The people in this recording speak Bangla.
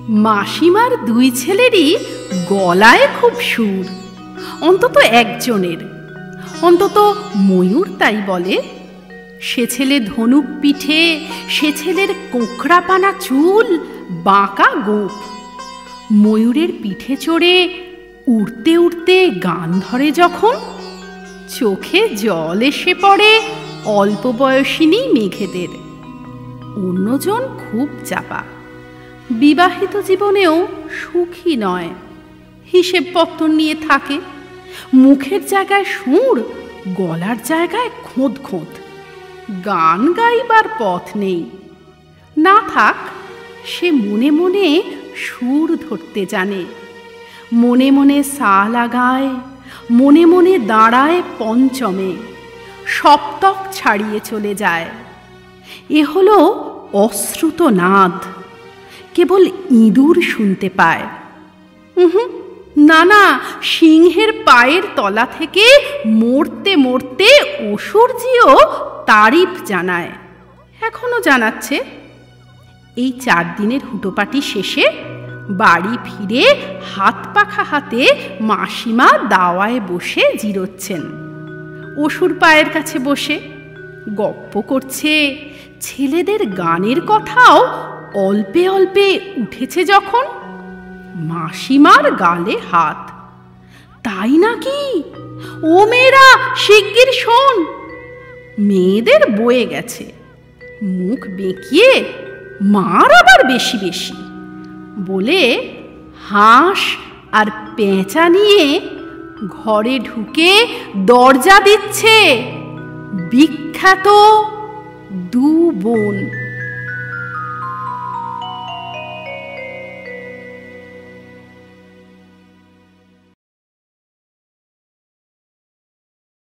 মাসিমার দুই ছেলেরই গলায় খুব সুর, অন্তত একজনের, অন্তত ময়ূর তাই বলে। সে ছেলে ধনুক পিঠে, সে ছেলের কোঁকড়াপানা চুল, বাঁকা গোঁফ। ময়ূরের পিঠে চড়ে উড়তে উড়তে গান ধরে যখন, চোখে জল এসে পড়ে অল্প বয়সিনী মেঘেদের। অন্যজন খুব চাপা, বিবাহিত জীবনেও সুখী নয়, হিসেবপত্র নিয়ে থাকে। মুখের জায়গায় সুর, গলার জায়গায় খোঁত খোঁত। গান গাইবার পথ নেই। না থাক, সে মনে মনে সুর ধরতে জানে, মনে মনে সা লাগায়, মনে মনে দাঁড়ায় পঞ্চমে, সপ্তক ছাড়িয়ে চলে যায়। এ হলো অশ্রুত নাদ, কেবল ইঁদুর শুনতে পায়। না না, সিংহের পায়ের তলা থেকে মরতে মরতে অসুরজিও তারিফ জানায়, এখনো জানাচ্ছে। এই 4 দিনের হুটোপাটি শেষে বাড়ি ফিরে হাত পাখা হাতে মাসিমা দাওয়ায় বসে জিরোচ্ছেন। অসুর পায়ের কাছে বসে গপ্প করছে। ছেলেদের গানের কথাও অল্পে অল্পে উঠেছে যখন, মাসিমার গালে হাত। তাই নাকি? ও মেয়েরা, শিগগির শোন। মেয়েদের বয়ে গেছে, মুখ বেঁকিয়ে, মার আবার বেশি বেশি বলে হাঁস আর পেঁচা নিয়ে ঘরে ঢুকে দরজা দিচ্ছে বিখ্যাত 2 বোন।